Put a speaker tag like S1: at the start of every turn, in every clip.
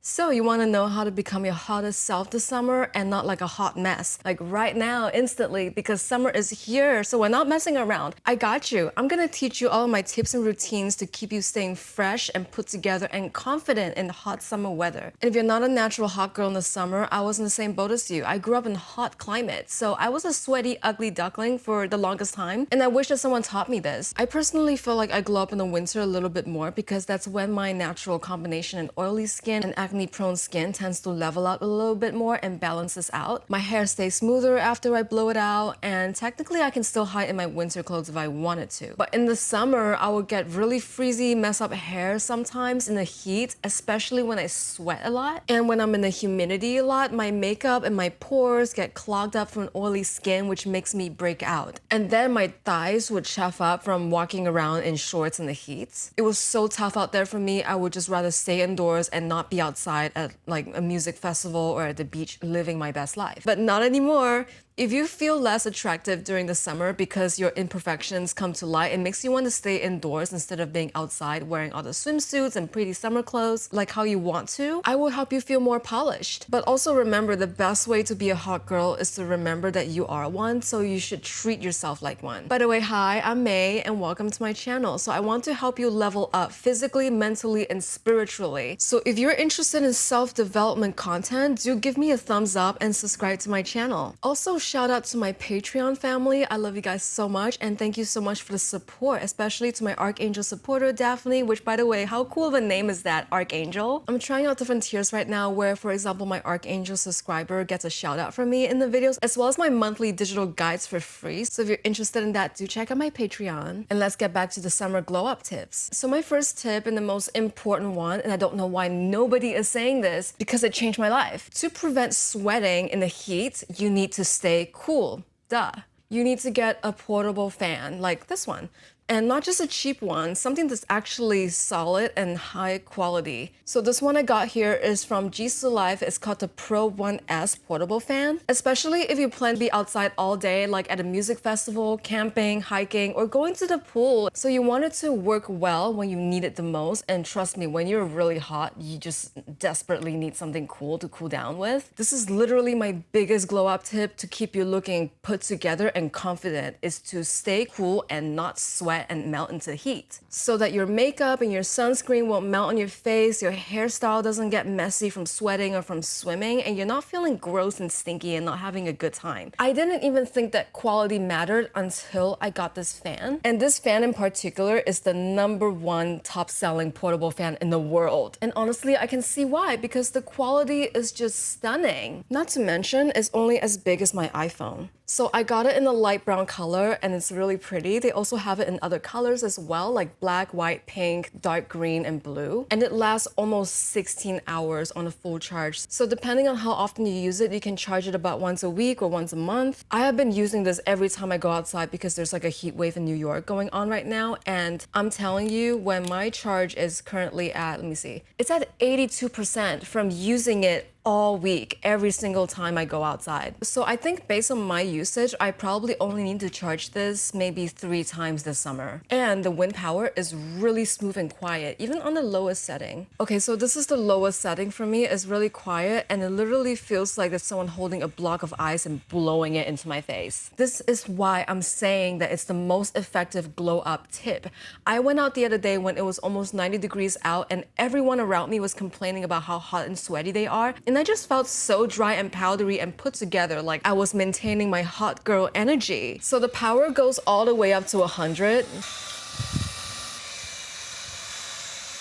S1: So you want to know how to become your hottest self this summer and not like a hot mess, like right now, instantly, because summer is here, so we're not messing around. I got you. I'm gonna teach you all of my tips and routines to keep you staying fresh and put together and confident in hot summer weather. And if you're not a natural hot girl in the summer, I was in the same boat as you. I grew up in hot climate, so I was a sweaty, ugly duckling for the longest time, and I wish that someone taught me this. I personally feel like I glow up in the winter a little bit more because that's when my natural combination in oily skin and acne-prone skin tends to level out a little bit more and balances out. My hair stays smoother after I blow it out, and technically I can still hide in my winter clothes if I wanted to. But in the summer, I would get really frizzy, mess up hair sometimes in the heat, especially when I sweat a lot. And when I'm in the humidity a lot, my makeup and my pores get clogged up from oily skin, which makes me break out. And then my thighs would chafe up from walking around in shorts in the heat. It was so tough out there for me, I would just rather stay indoors and not be outside at like a music festival or at the beach living my best life. But not anymore. If you feel less attractive during the summer because your imperfections come to light, it makes you want to stay indoors instead of being outside wearing all the swimsuits and pretty summer clothes like how you want to, I will help you feel more polished. But also remember, the best way to be a hot girl is to remember that you are one, so you should treat yourself like one. By the way, hi, I'm May and welcome to my channel. So I want to help you level up physically, mentally, and spiritually. So if you're interested in self-development content, do give me a thumbs up and subscribe to my channel. Also, shout out to my Patreon family. I love you guys so much, and thank you so much for the support, especially to my Archangel supporter, Daphne, which, by the way, how cool of a name is that, Archangel? I'm trying out different tiers right now where, for example, my Archangel subscriber gets a shout out from me in the videos, as well as my monthly digital guides for free. So if you're interested in that, do check out my Patreon. And let's get back to the summer glow up tips. So my first tip and the most important one, and I don't know why nobody is saying this because it changed my life. To prevent sweating in the heat, you need to stay cool. Duh. You need to get a portable fan like this one. And not just a cheap one, something that's actually solid and high quality. So this one I got here is from jisulife. It's called the Pro 1S portable fan. Especially if you plan to be outside all day, like at a music festival, camping, hiking, or going to the pool. So you want it to work well when you need it the most. And trust me, when you're really hot, you just desperately need something cool to cool down with. This is literally my biggest glow up tip to keep you looking put together and confident, is to stay cool and not sweat and melt into the heat, so that your makeup and your sunscreen won't melt on your face, your hairstyle doesn't get messy from sweating or from swimming, and you're not feeling gross and stinky and not having a good time. I didn't even think that quality mattered until I got this fan. And this fan in particular is the #1 top-selling portable fan in the world. And honestly, I can see why, because the quality is just stunning. Not to mention, it's only as big as my iPhone. So I got it in a light brown color and it's really pretty. They also have it in other colors as well, like black, white, pink, dark green, and blue. And it lasts almost 16 hours on a full charge. So depending on how often you use it, you can charge it about once a week or once a month. I have been using this every time I go outside because there's like a heat wave in New York going on right now. And I'm telling you, when my charge is currently at, let me see, it's at 82% from using it all week, every single time I go outside. So I think based on my usage, I probably only need to charge this maybe 3 times this summer. And the wind power is really smooth and quiet, even on the lowest setting. Okay, so this is the lowest setting for me. It's really quiet and it literally feels like there's someone holding a block of ice and blowing it into my face. This is why I'm saying that it's the most effective glow up tip. I went out the other day when it was almost 90 degrees out and everyone around me was complaining about how hot and sweaty they are. And I just felt so dry and powdery and put together, like I was maintaining my hot girl energy. So the power goes all the way up to 100.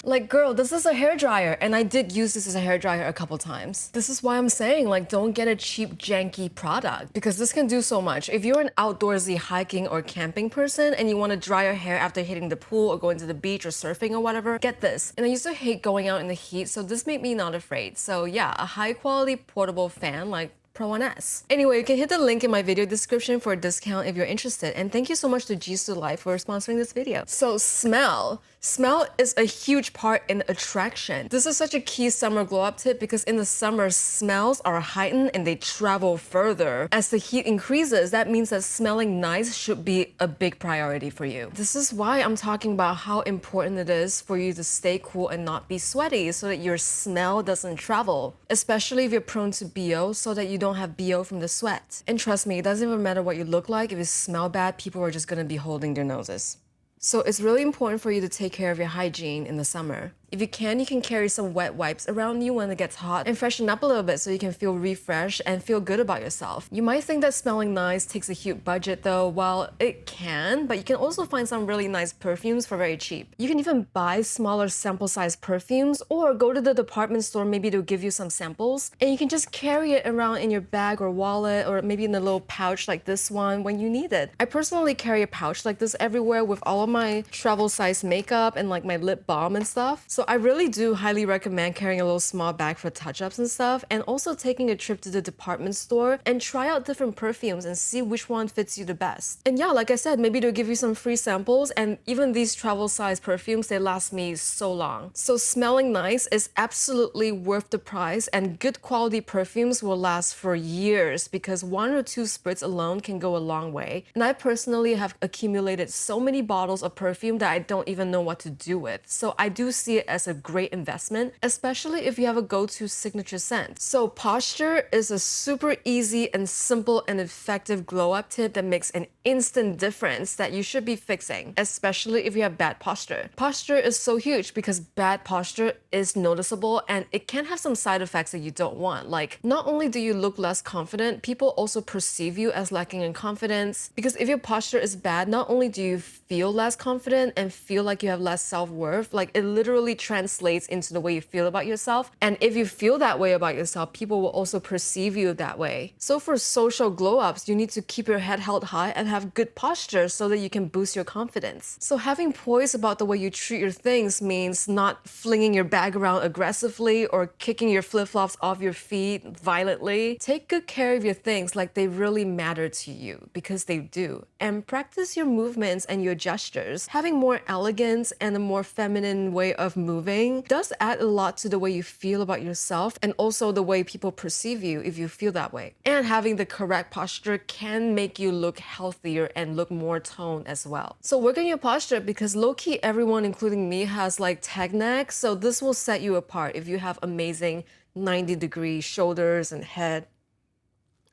S1: Like, girl, this is a hairdryer, and I did use this as a hairdryer a couple times. This is why I'm saying, like, don't get a cheap, janky product, because this can do so much. If you're an outdoorsy hiking or camping person and you want to dry your hair after hitting the pool or going to the beach or surfing or whatever, get this. And I used to hate going out in the heat, so this made me not afraid. So yeah, a high-quality portable fan, like Pro 1S. Anyway, you can hit the link in my video description for a discount if you're interested. And thank you so much to jisulife for sponsoring this video. So smell. Smell is a huge part in attraction. This is such a key summer glow up tip because in the summer, smells are heightened and they travel further. As the heat increases, that means that smelling nice should be a big priority for you. This is why I'm talking about how important it is for you to stay cool and not be sweaty so that your smell doesn't travel, especially if you're prone to BO, so that you don't have BO from the sweat. And trust me, it doesn't even matter what you look like. If you smell bad, people are just gonna be holding their noses. So it's really important for you to take care of your hygiene in the summer. If you can carry some wet wipes around you when it gets hot and freshen up a little bit so you can feel refreshed and feel good about yourself. You might think that smelling nice takes a huge budget though. Well, it can, but you can also find some really nice perfumes for very cheap. You can even buy smaller sample size perfumes or go to the department store, maybe to give you some samples, and you can just carry it around in your bag or wallet or maybe in a little pouch like this one when you need it. I personally carry a pouch like this everywhere with all of my travel size makeup and like my lip balm and stuff. So I really do highly recommend carrying a little small bag for touch-ups and stuff, and also taking a trip to the department store and try out different perfumes and see which one fits you the best. And yeah, like I said, maybe they'll give you some free samples, and even these travel size perfumes, they last me so long. So smelling nice is absolutely worth the price, and good quality perfumes will last for years because 1 or 2 spritz alone can go a long way. And I personally have accumulated so many bottles of perfume that I don't even know what to do with. So I do see it as a great investment, especially if you have a go-to signature scent. So posture is a super easy and simple and effective glow-up tip that makes an instant difference that you should be fixing, especially if you have bad posture. Posture is so huge because bad posture is noticeable and it can have some side effects that you don't want. Like, not only do you look less confident, people also perceive you as lacking in confidence, because if your posture is bad, not only do you feel less confident and feel like you have less self-worth, like it literally translates into the way you feel about yourself. And if you feel that way about yourself, people will also perceive you that way. So for social glow-ups, you need to keep your head held high and have good posture so that you can boost your confidence. So having poise about the way you treat your things means not flinging your bag around aggressively or kicking your flip-flops off your feet violently. Take good care of your things like they really matter to you, because they do. And practice your movements and your gestures. Having more elegance and a more feminine way of moving does add a lot to the way you feel about yourself and also the way people perceive you if you feel that way. And having the correct posture can make you look healthier and look more toned as well. So work on your posture, because low-key everyone, including me, has like tag neck, so this will set you apart if you have amazing 90-degree shoulders and head.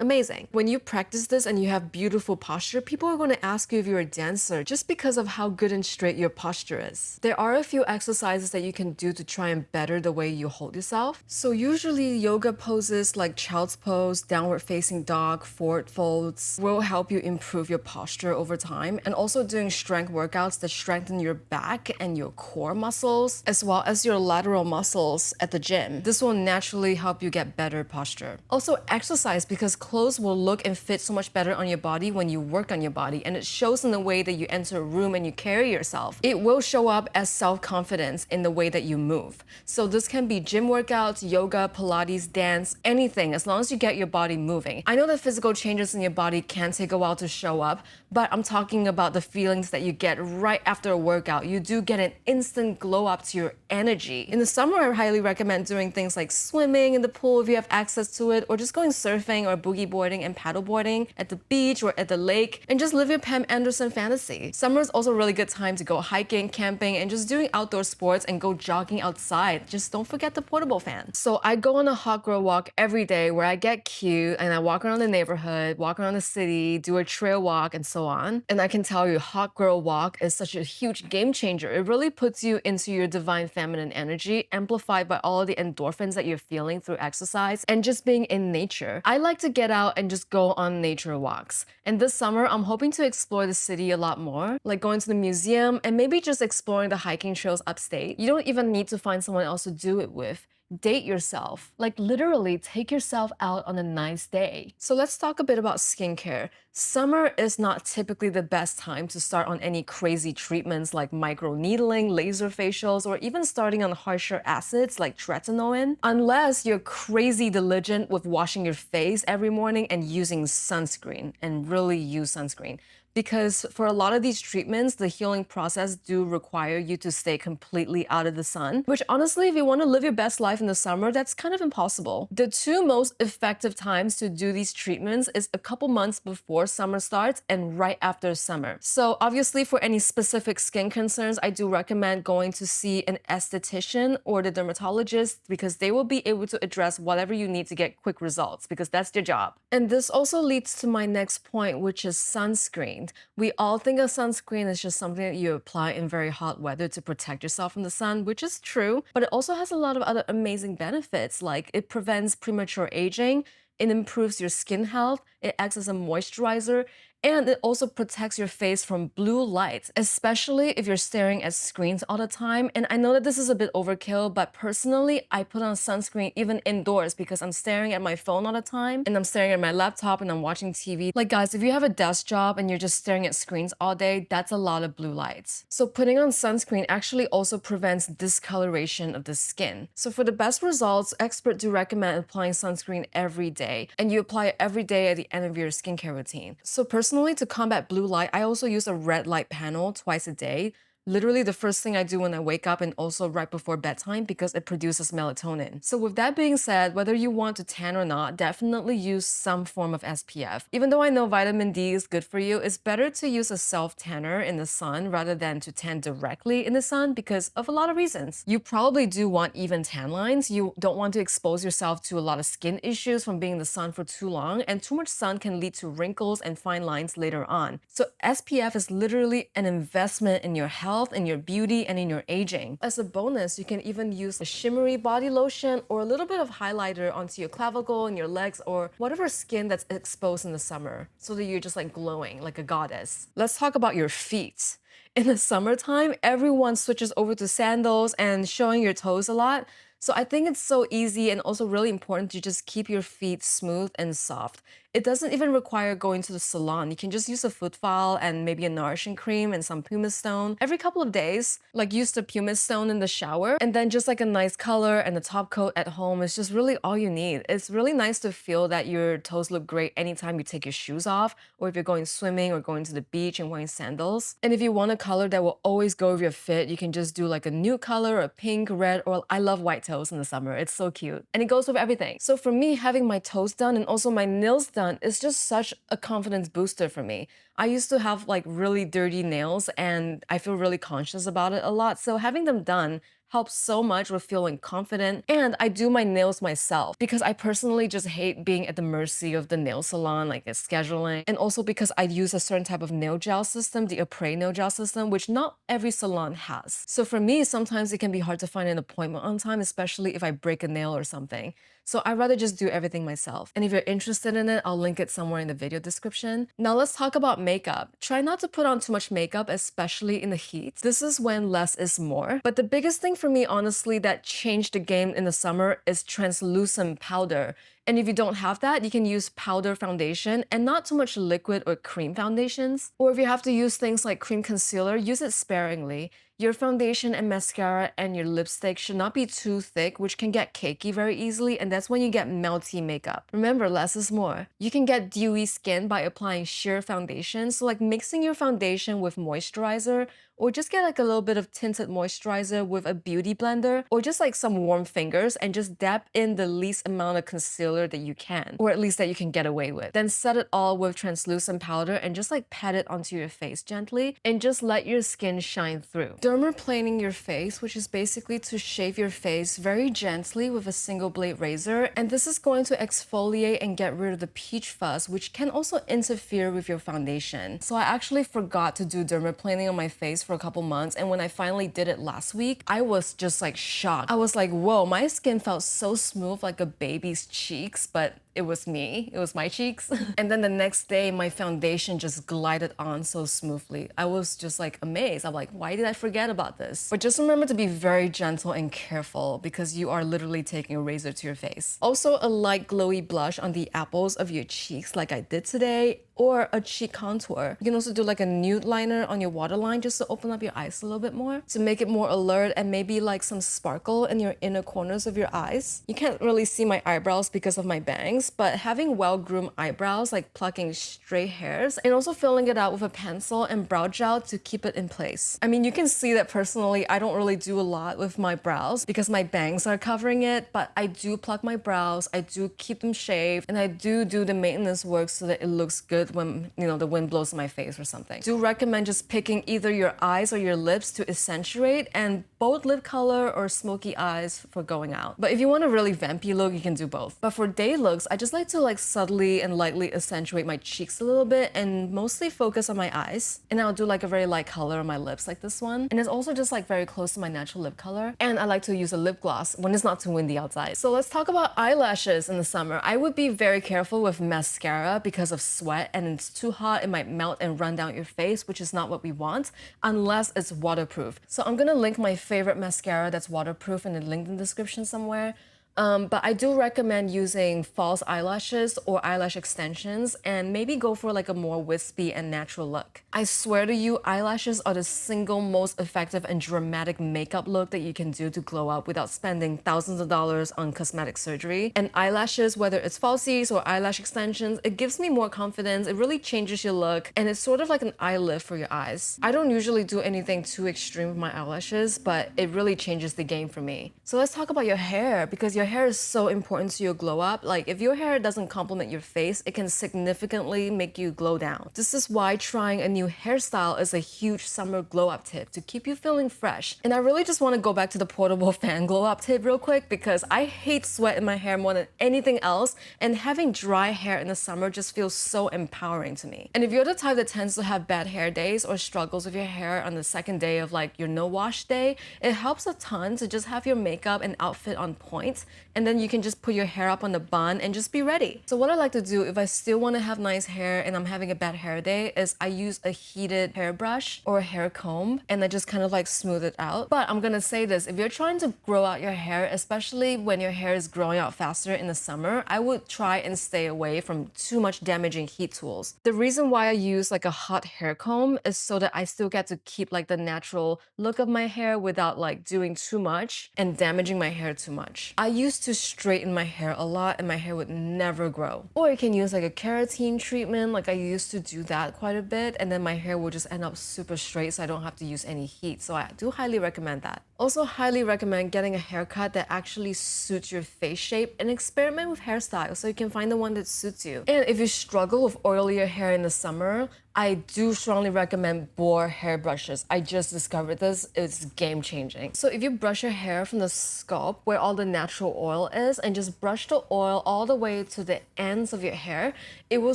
S1: Amazing. When you practice this and you have beautiful posture, people are going to ask you if you're a dancer just because of how good and straight your posture is. There are a few exercises that you can do to try and better the way you hold yourself. So usually yoga poses like child's pose, downward facing dog, forward folds will help you improve your posture over time, and also doing strength workouts that strengthen your back and your core muscles as well as your lateral muscles at the gym. This will naturally help you get better posture. Also exercise, because clothes will look and fit so much better on your body when you work on your body, and it shows in the way that you enter a room and you carry yourself. It will show up as self-confidence in the way that you move. So this can be gym workouts, yoga, Pilates, dance, anything, as long as you get your body moving. I know that physical changes in your body can take a while to show up, but I'm talking about the feelings that you get right after a workout. You do get an instant glow up to your energy. In the summer, I highly recommend doing things like swimming in the pool if you have access to it, or just going surfing or boogie boarding and paddle boarding at the beach or at the lake, and just live your Pam Anderson fantasy. Summer is also a really good time to go hiking, camping, and just doing outdoor sports and go jogging outside. Just don't forget the portable fan. So I go on a hot girl walk every day where I get cute and I walk around the neighborhood, walk around the city, do a trail walk, and so on. And I can tell you, hot girl walk is such a huge game changer. It really puts you into your divine feminine energy, amplified by all of the endorphins that you're feeling through exercise and just being in nature. I like to get out and just go on nature walks. And this summer, I'm hoping to explore the city a lot more, like going to the museum and maybe just exploring the hiking trails upstate. You don't even need to find someone else to do it with. Date yourself. Like literally take yourself out on a nice day. So let's talk a bit about skincare. Summer is not typically the best time to start on any crazy treatments like microneedling, laser facials, or even starting on harsher acids like tretinoin, unless you're crazy diligent with washing your face every morning and using sunscreen, and really use sunscreen. because for a lot of these treatments, the healing process do require you to stay completely out of the sun, which honestly, if you want to live your best life in the summer, that's kind of impossible. The two most effective times to do these treatments is a couple months before summer starts and right after summer. So obviously for any specific skin concerns, I do recommend going to see an esthetician or the dermatologist because they will be able to address whatever you need to get quick results because that's their job. And this also leads to my next point, which is sunscreen. We all think of sunscreen as just something that you apply in very hot weather to protect yourself from the sun, which is true, but it also has a lot of other amazing benefits, like it prevents premature aging, it improves your skin health, it acts as a moisturizer, and it also protects your face from blue light, especially if you're staring at screens all the time. And I know that this is a bit overkill, but personally, I put on sunscreen even indoors because I'm staring at my phone all the time and I'm staring at my laptop and I'm watching TV. Like guys, if you have a desk job and you're just staring at screens all day, that's a lot of blue lights. So putting on sunscreen actually also prevents discoloration of the skin. So for the best results, experts do recommend applying sunscreen every day, and you apply it every day at the end of your skincare routine. So personally, to combat blue light, I also use a red light panel twice a day. Literally the first thing I do when I wake up and also right before bedtime because it produces melatonin. So with that being said, whether you want to tan or not, definitely use some form of SPF. Even though I know vitamin D is good for you, it's better to use a self-tanner in the sun rather than to tan directly in the sun because of a lot of reasons. You probably do want even tan lines. You don't want to expose yourself to a lot of skin issues from being in the sun for too long, and too much sun can lead to wrinkles and fine lines later on. So SPF is literally an investment in your health, in your beauty, and in your aging. As a bonus, you can even use a shimmery body lotion or a little bit of highlighter onto your clavicle and your legs or whatever skin that's exposed in the summer so that you're just like glowing like a goddess. Let's talk about your feet. In the summertime, everyone switches over to sandals and showing your toes a lot. So I think it's so easy and also really important to just keep your feet smooth and soft. It doesn't even require going to the salon. You can just use a foot file and maybe a nourishing cream and some pumice stone. Every couple of days, like use the pumice stone in the shower and then just like a nice color and a top coat at home is just really all you need. It's really nice to feel that your toes look great anytime you take your shoes off or if you're going swimming or going to the beach and wearing sandals. And if you want a color that will always go with your fit, you can just do like a nude color, a pink, red, or I love white toes in the summer. It's so cute. And it goes with everything. So for me, having my toes done and also my nails done is just such a confidence booster for me. I used to have like really dirty nails and I feel really conscious about it a lot. So having them done helps so much with feeling confident. And I do my nails myself because I personally just hate being at the mercy of the nail salon, like its scheduling. And also because I use a certain type of nail gel system, the Apres nail gel system, which not every salon has. So for me, sometimes it can be hard to find an appointment on time, especially if I break a nail or something. So I'd rather just do everything myself. And if you're interested in it, I'll link it somewhere in the video description. Now let's talk about makeup. Try not to put on too much makeup, especially in the heat. This is when less is more. But the biggest thing for me, honestly, that changed the game in the summer is translucent powder. And if you don't have that, you can use powder foundation and not too much liquid or cream foundations. Or if you have to use things like cream concealer, use it sparingly. Your foundation and mascara and your lipstick should not be too thick, which can get cakey very easily, and that's when you get melty makeup. Remember, less is more. You can get dewy skin by applying sheer foundation, so like mixing your foundation with moisturizer, or just get like a little bit of tinted moisturizer with a beauty blender, or just like some warm fingers and just dab in the least amount of concealer that you can, or at least that you can get away with. Then set it all with translucent powder and just like pat it onto your face gently and just let your skin shine through. Dermaplaning your face, which is basically to shave your face very gently with a single blade razor, and this is going to exfoliate and get rid of the peach fuzz, which can also interfere with your foundation. So I actually forgot to do dermaplaning on my face for a couple months, and when I finally did it last week, I was just like shocked. I was like, whoa, my skin felt so smooth like a baby's cheeks, but it was me, it was my cheeks. And then the next day, my foundation just glided on so smoothly. I was just like amazed. I'm like, why did I forget about this? But just remember to be very gentle and careful because you are literally taking a razor to your face. Also, a light glowy blush on the apples of your cheeks like I did today, or a cheek contour. You can also do like a nude liner on your waterline just to open up your eyes a little bit more, to make it more alert and maybe like some sparkle in your inner corners of your eyes. You can't really see my eyebrows because of my bangs, things, but having well-groomed eyebrows, like plucking straight hairs, and also filling it out with a pencil and brow gel to keep it in place. I mean, you can see that personally, I don't really do a lot with my brows because my bangs are covering it, but I do pluck my brows, I do keep them shaved, and I do the maintenance work so that it looks good when, you know, the wind blows in my face or something. Do recommend just picking either your eyes or your lips to accentuate, and bold lip color or smoky eyes for going out. But if you want a really vampy look, you can do both. But for day looks, I just like to like subtly and lightly accentuate my cheeks a little bit and mostly focus on my eyes. And I'll do like a very light color on my lips like this one. And it's also just like very close to my natural lip color. And I like to use a lip gloss when it's not too windy outside. So let's talk about eyelashes in the summer. I would be very careful with mascara because of sweat, and it's too hot, it might melt and run down your face, which is not what we want unless it's waterproof. So I'm gonna link my favorite mascara that's waterproof in the link in the description somewhere. But I do recommend using false eyelashes or eyelash extensions and maybe go for like a more wispy and natural look. I swear to you, eyelashes are the single most effective and dramatic makeup look that you can do to glow up without spending thousands of dollars on cosmetic surgery. And eyelashes, whether it's falsies or eyelash extensions, it gives me more confidence, it really changes your look, and it's sort of like an eye lift for your eyes. I don't usually do anything too extreme with my eyelashes, but it really changes the game for me. So let's talk about your hair, because your hair is so important to your glow up. Like if your hair doesn't complement your face, it can significantly make you glow down. This is why trying a new hairstyle is a huge summer glow up tip to keep you feeling fresh. And I really just want to go back to the portable fan glow up tip real quick because I hate sweat in my hair more than anything else, and having dry hair in the summer just feels so empowering to me. And if you're the type that tends to have bad hair days or struggles with your hair on the second day of like your no wash day, it helps a ton to just have your makeup and outfit on point, and then you can just put your hair up on the bun and just be ready. So what I like to do if I still want to have nice hair and I'm having a bad hair day is I use a heated hairbrush or a hair comb and I just kind of like smooth it out. But I'm gonna say this, if you're trying to grow out your hair, especially when your hair is growing out faster in the summer, I would try and stay away from too much damaging heat tools. The reason why I use like a hot hair comb is so that I still get to keep like the natural look of my hair without like doing too much and damaging my hair too much. I used to straighten my hair a lot and my hair would never grow. Or you can use like a keratin treatment, like I used to do that quite a bit, and then my hair will just end up super straight so I don't have to use any heat. So I do highly recommend that. Also highly recommend getting a haircut that actually suits your face shape and experiment with hairstyles so you can find the one that suits you. And if you struggle with oilier hair in the summer, I do strongly recommend boar hair brushes. I just discovered this, it's game changing. So if you brush your hair from the scalp where all the natural oil is and just brush the oil all the way to the ends of your hair, it will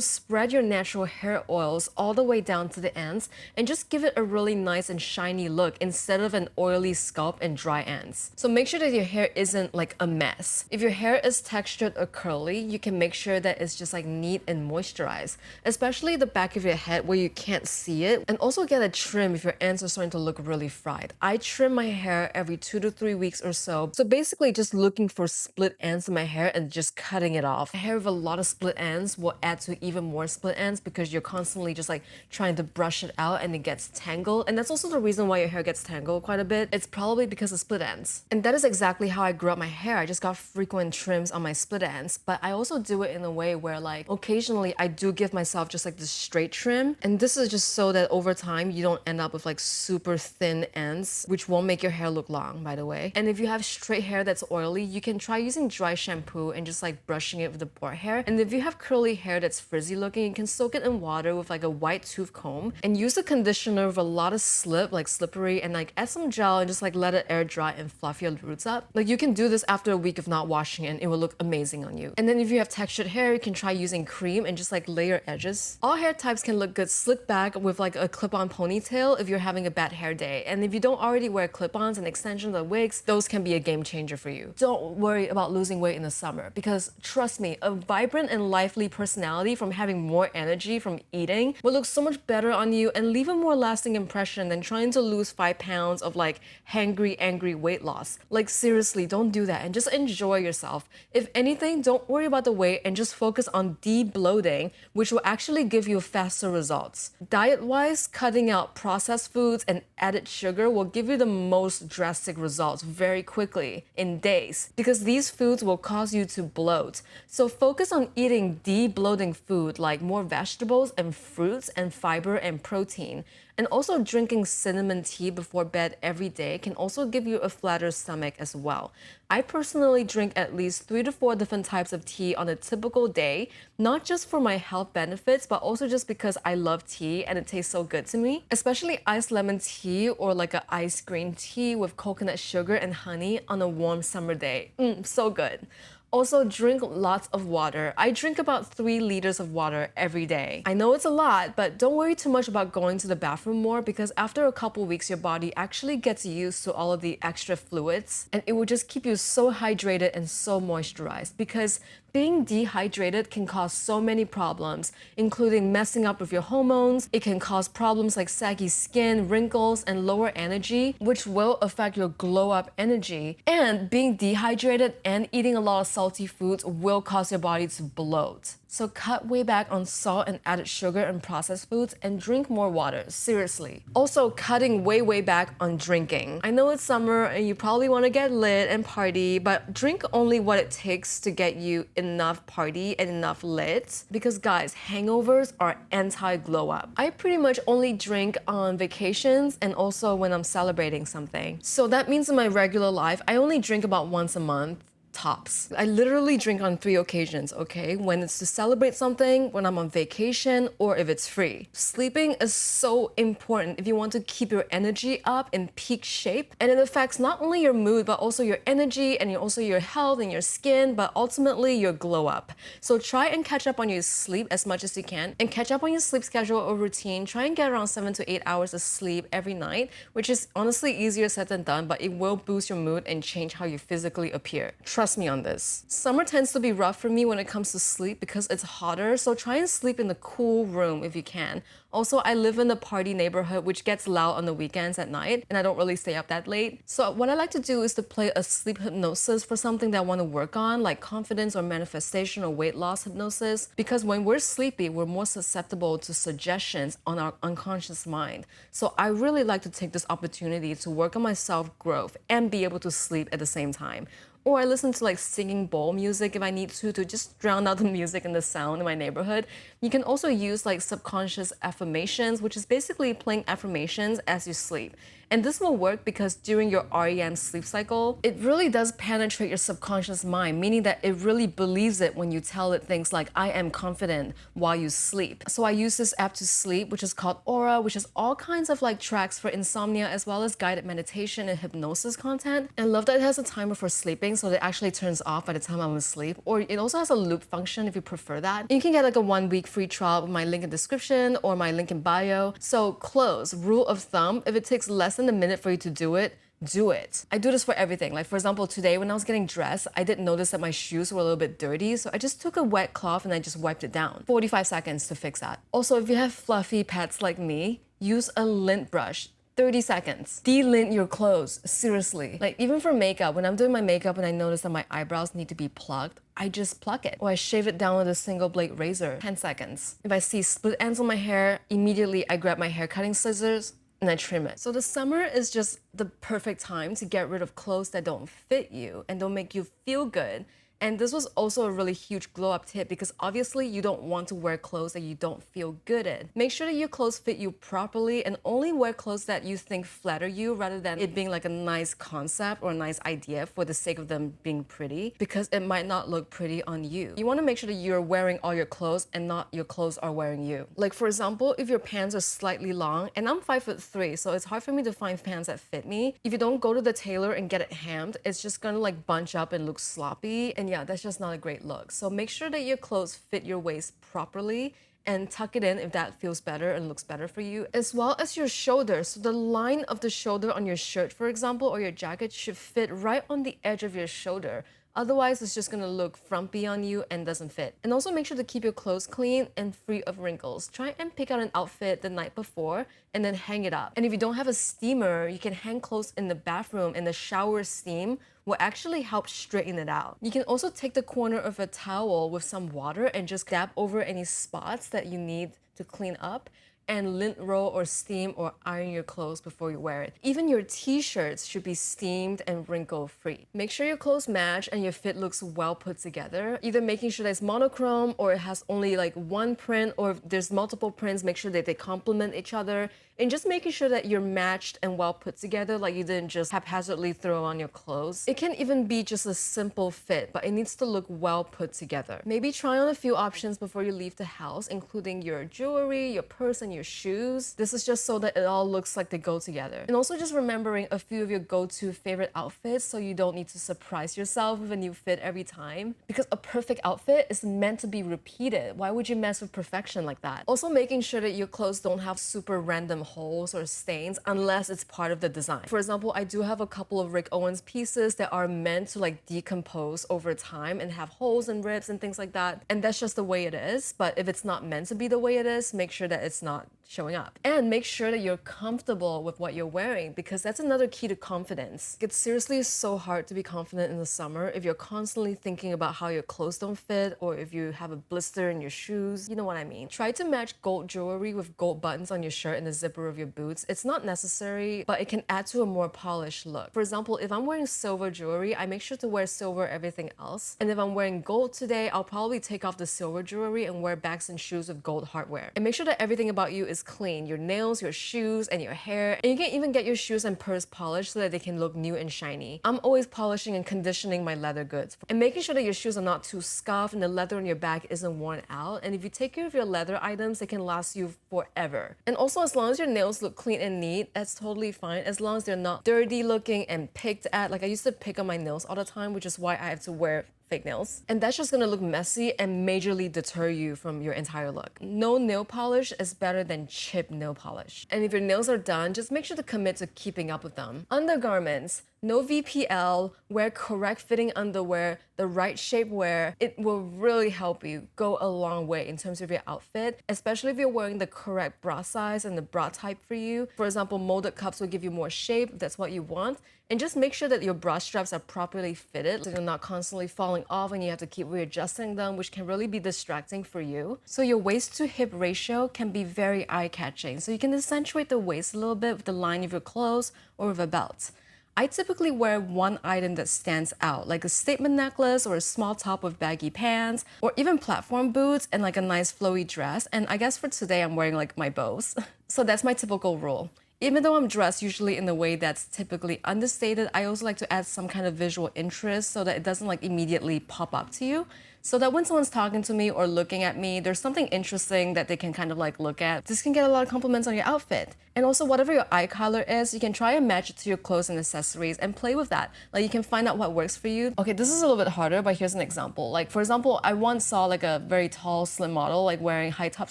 S1: spread your natural hair oils all the way down to the ends and just give it a really nice and shiny look instead of an oily scalp and dry ends. So make sure that your hair isn't like a mess. If your hair is textured or curly, you can make sure that it's just like neat and moisturized, especially the back of your head where you can't see it. And also get a trim if your ends are starting to look really fried. I trim my hair every 2 to 3 weeks or so. So basically just looking for split ends in my hair and just cutting it off. Hair with a lot of split ends will add to even more split ends because you're constantly just like trying to brush it out and it gets tangled. And that's also the reason why your hair gets tangled quite a bit. It's probably because of split ends. And that is exactly how I grew up my hair. I just got frequent trims on my split ends, but I also do it in a way where like occasionally I do give myself just like this straight trim. And this is just so that over time you don't end up with like super thin ends, which won't make your hair look long, by the way. And if you have straight hair that's oily, you can try using dry shampoo and just like brushing it with the boar hair. And if you have curly hair that's frizzy looking, you can soak it in water with like a white tooth comb and use a conditioner with a lot of slip, like slippery, and like add some gel and just like let it air dry and fluff your roots up. Like you can do this after a week of not washing it and it will look amazing on you. And then if you have textured hair, you can try using cream and just like layer edges. All hair types can look good slick back with like a clip-on ponytail if you're having a bad hair day. And if you don't already wear clip-ons and extensions or wigs, those can be a game changer for you. Don't worry about losing weight in the summer because trust me, a vibrant and lively personality from having more energy from eating will look so much better on you and leave a more lasting impression than trying to lose 5 pounds of like hangry angry weight loss. Like seriously, don't do that and just enjoy yourself. If anything, don't worry about the weight and just focus on debloating, which will actually give you faster results. Diet-wise, cutting out processed foods and added sugar will give you the most drastic results very quickly in days because these foods will cause you to bloat. So focus on eating debloating food like more vegetables and fruits and fiber and protein. And also drinking cinnamon tea before bed every day can also give you a flatter stomach as well. I personally drink at least 3 to 4 different types of tea on a typical day, not just for my health benefits, but also just because I love tea and it tastes so good to me. Especially iced lemon tea or like a iced green tea with coconut sugar and honey on a warm summer day. So good. Also, drink lots of water. I drink about 3 liters of water every day. I know it's a lot, but don't worry too much about going to the bathroom more because after a couple weeks, your body actually gets used to all of the extra fluids and it will just keep you so hydrated and so moisturized because being dehydrated can cause so many problems, including messing up with your hormones. It can cause problems like saggy skin, wrinkles, and lower energy, which will affect your glow up energy. And being dehydrated and eating a lot of salty foods will cause your body to bloat. So cut way back on salt and added sugar and processed foods and drink more water, seriously. Also cutting way back on drinking. I know it's summer and you probably want to get lit and party, but drink only what it takes to get you enough party and enough lit. Because guys, hangovers are anti-glow up. I pretty much only drink on vacations and also when I'm celebrating something. So that means in my regular life, I only drink about once a month. Tops. I literally drink on 3 occasions, okay? When it's to celebrate something, when I'm on vacation, or if it's free. Sleeping is so important if you want to keep your energy up in peak shape. And it affects not only your mood, but also your energy and also your health and your skin, but ultimately your glow up. So try and catch up on your sleep as much as you can and catch up on your sleep schedule or routine. Try and get around 7 to 8 hours of sleep every night, which is honestly easier said than done, but it will boost your mood and change how you physically appear. Trust me on this. Summer tends to be rough for me when it comes to sleep because it's hotter, so try and sleep in a cool room if you can. Also, I live in a party neighborhood which gets loud on the weekends at night, and I don't really stay up that late. So what I like to do is to play a sleep hypnosis for something that I want to work on, like confidence or manifestation or weight loss hypnosis, because when we're sleepy, we're more susceptible to suggestions on our unconscious mind. So I really like to take this opportunity to work on my self-growth and be able to sleep at the same time. Or I listen to like singing bowl music if I need to just drown out the music and the sound in my neighborhood. You can also use like subconscious affirmations, which is basically playing affirmations as you sleep. And this will work because during your REM sleep cycle, it really does penetrate your subconscious mind, meaning that it really believes it when you tell it things like, I am confident while you sleep. So I use this app to sleep, which is called Aura, which has all kinds of like tracks for insomnia as well as guided meditation and hypnosis content. And I love that it has a timer for sleeping, so it actually turns off by the time I'm asleep. Or it also has a loop function if you prefer that. And you can get like a 1-week free trial with my link in description or my link in bio. So close, rule of thumb, if it takes less than a minute for you to do it, do it. I do this for everything. Like for example, today when I was getting dressed, I didn't notice that my shoes were a little bit dirty. So I just took a wet cloth and I just wiped it down. 45 seconds to fix that. Also, if you have fluffy pets like me, use a lint brush. 30 seconds. De-lint your clothes, seriously. Like even for makeup, when I'm doing my makeup and I notice that my eyebrows need to be plucked, I just pluck it. Or I shave it down with a single blade razor, 10 seconds. If I see split ends on my hair, immediately I grab my hair cutting scissors and I trim it. So the summer is just the perfect time to get rid of clothes that don't fit you and don't make you feel good. And this was also a really huge glow up tip because obviously you don't want to wear clothes that you don't feel good in. Make sure that your clothes fit you properly and only wear clothes that you think flatter you rather than it being like a nice concept or a nice idea for the sake of them being pretty, because it might not look pretty on you. You want to make sure that you're wearing all your clothes and not your clothes are wearing you. Like for example, if your pants are slightly long, and I'm 5'3", so it's hard for me to find pants that fit me. If you don't go to the tailor and get it hemmed, it's just gonna like bunch up and look sloppy, and yeah, that's just not a great look. So make sure that your clothes fit your waist properly and tuck it in if that feels better and looks better for you, as well as your shoulders. So the line of the shoulder on your shirt, for example, or your jacket should fit right on the edge of your shoulder, Otherwise, it's just gonna look frumpy on you and doesn't fit. And also make sure to keep your clothes clean and free of wrinkles. Try and pick out an outfit the night before and then hang it up. And if you don't have a steamer, you can hang clothes in the bathroom, and the shower steam will actually help straighten it out. You can also take the corner of a towel with some water and just dab over any spots that you need to clean up, and lint roll or steam or iron your clothes before you wear it. Even your t-shirts should be steamed and wrinkle-free. Make sure your clothes match and your fit looks well put together, either making sure that it's monochrome or it has only like one print, or if there's multiple prints, make sure that they complement each other, and just making sure that you're matched and well put together, like you didn't just haphazardly throw on your clothes. It can even be just a simple fit, but it needs to look well put together. Maybe try on a few options before you leave the house, including your jewelry, your purse, and your shoes. This is just so that it all looks like they go together. And also just remembering a few of your go-to favorite outfits so you don't need to surprise yourself with a new fit every time. Because a perfect outfit is meant to be repeated. Why would you mess with perfection like that? Also making sure that your clothes don't have super random holes or stains unless it's part of the design. For example, I do have a couple of Rick Owens pieces that are meant to like decompose over time and have holes and rips and things like that. And that's just the way it is. But if it's not meant to be the way it is, make sure that it's not showing up. And make sure that you're comfortable with what you're wearing, because that's another key to confidence. It's seriously so hard to be confident in the summer if you're constantly thinking about how your clothes don't fit, or if you have a blister in your shoes. You know what I mean. Try to match gold jewelry with gold buttons on your shirt and the zipper of your boots. It's not necessary, but it can add to a more polished look. For example, if I'm wearing silver jewelry, I make sure to wear silver everything else. And if I'm wearing gold today, I'll probably take off the silver jewelry and wear bags and shoes with gold hardware. And make sure that everything about you is clean. Your nails, your shoes, and your hair. And you can even get your shoes and purse polished so that they can look new and shiny. I'm always polishing and conditioning my leather goods. And making sure that your shoes are not too scuffed and the leather on your bag isn't worn out. And if you take care of your leather items, they can last you forever. And also, as long as your nails look clean and neat, that's totally fine. As long as they're not dirty looking and picked at. Like I used to pick on my nails all the time, which is why I have to wear fake nails. And that's just gonna look messy and majorly deter you from your entire look. No nail polish is better than chipped nail polish. And if your nails are done, just make sure to commit to keeping up with them. Undergarments, no VPL, wear correct fitting underwear, the right shapewear. It will really help you go a long way in terms of your outfit, especially if you're wearing the correct bra size and the bra type for you. For example, molded cups will give you more shape if that's what you want. And just make sure that your bra straps are properly fitted so they're not constantly falling off and you have to keep readjusting them, which can really be distracting for you. So your waist to hip ratio can be very eye-catching. So you can accentuate the waist a little bit with the line of your clothes or with a belt. I typically wear one item that stands out, like a statement necklace or a small top with baggy pants, or even platform boots and like a nice flowy dress. And I guess for today, I'm wearing like my bows. So that's my typical rule. Even though I'm dressed usually in a way that's typically understated, I also like to add some kind of visual interest so that it doesn't like immediately pop up to you. So that when someone's talking to me or looking at me, there's something interesting that they can kind of like look at. This can get a lot of compliments on your outfit. And also whatever your eye color is, you can try and match it to your clothes and accessories and play with that. Like you can find out what works for you. Okay, this is a little bit harder, but here's an example. Like for example, I once saw like a very tall, slim model like wearing high top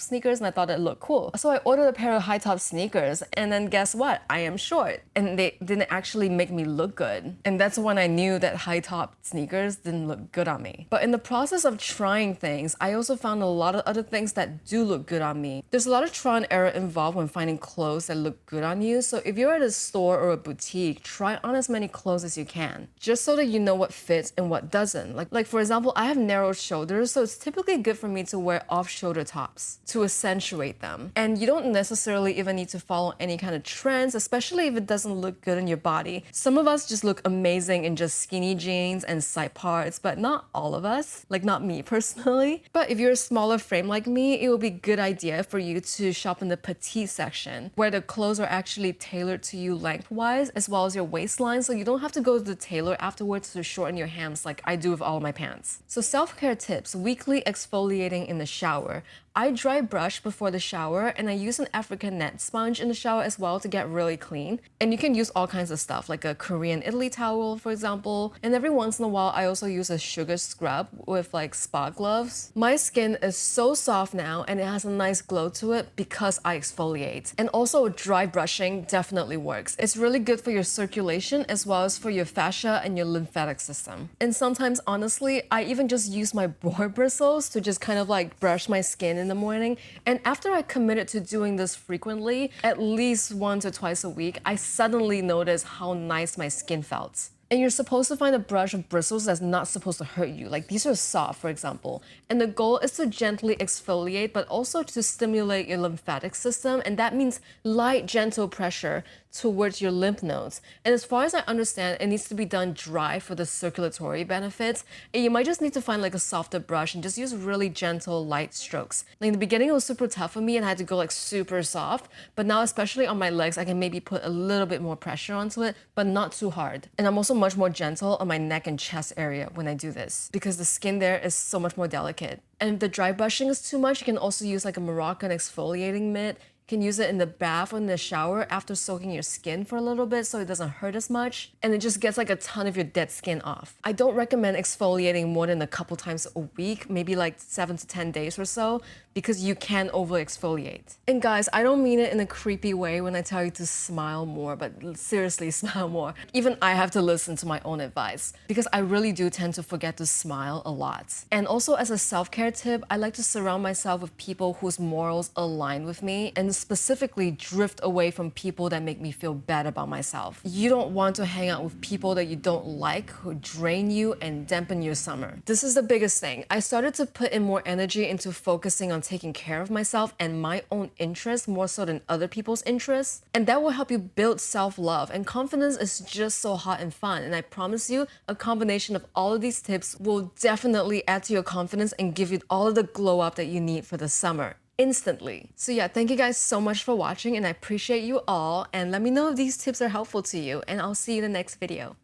S1: sneakers and I thought it looked cool. So I ordered a pair of high top sneakers and then guess what? I am short and they didn't actually make me look good. And that's when I knew that high top sneakers didn't look good on me. But in the process of trying things, I also found a lot of other things that do look good on me. There's a lot of trial and error involved when finding clothes that look good on you. So if you're at a store or a boutique, try on as many clothes as you can, just so that you know what fits and what doesn't. Like for example, I have narrow shoulders, so it's typically good for me to wear off-shoulder tops to accentuate them. And you don't necessarily even need to follow any kind of trends, especially if it doesn't look good on your body. Some of us just look amazing in just skinny jeans and side parts, but not all of us, like not me personally. But if you're a smaller frame like me, it will be a good idea for you to shop in the petite section, where the clothes are actually tailored to you lengthwise as well as your waistline, so you don't have to go to the tailor afterwards to shorten your hams like I do with all of my pants. So self-care tips: weekly exfoliating in the shower. I dry brush before the shower, and I use an African net sponge in the shower as well to get really clean. And you can use all kinds of stuff, like a Korean Italy towel, for example. And every once in a while, I also use a sugar scrub with like spa gloves. My skin is so soft now, and it has a nice glow to it because I exfoliate. And also dry brushing definitely works. It's really good for your circulation as well as for your fascia and your lymphatic system. And sometimes, honestly, I even just use my boar bristles to just kind of like brush my skin in the morning. And after I committed to doing this frequently, at least once or twice a week, I suddenly noticed how nice my skin felt. And you're supposed to find a brush of bristles that's not supposed to hurt you. Like these are soft, for example. And the goal is to gently exfoliate, but also to stimulate your lymphatic system. And that means light, gentle pressure towards your lymph nodes. And as far as I understand, it needs to be done dry for the circulatory benefits. And you might just need to find like a softer brush and just use really gentle, light strokes. Like in the beginning, it was super tough for me and I had to go like super soft. But now, especially on my legs, I can maybe put a little bit more pressure onto it, but not too hard. And I'm also much more gentle on my neck and chest area when I do this because the skin there is so much more delicate. And if the dry brushing is too much, you can also use like a Moroccan exfoliating mitt. You can use it in the bath or in the shower after soaking your skin for a little bit so it doesn't hurt as much. And it just gets like a ton of your dead skin off. I don't recommend exfoliating more than a couple times a week, maybe like 7 to 10 days or so, because you can over exfoliate. And guys, I don't mean it in a creepy way when I tell you to smile more, but seriously, smile more. Even I have to listen to my own advice because I really do tend to forget to smile a lot. And also as a self-care tip, I like to surround myself with people whose morals align with me and specifically drift away from people that make me feel bad about myself. You don't want to hang out with people that you don't like, who drain you and dampen your summer. This is the biggest thing. I started to put in more energy into focusing on taking care of myself and my own interests more so than other people's interests. And that will help you build self-love. And confidence is just so hot and fun. And I promise you, a combination of all of these tips will definitely add to your confidence and give you all of the glow up that you need for the summer. Instantly. So yeah, thank you guys so much for watching and I appreciate you all, and let me know if these tips are helpful to you, and I'll see you in the next video.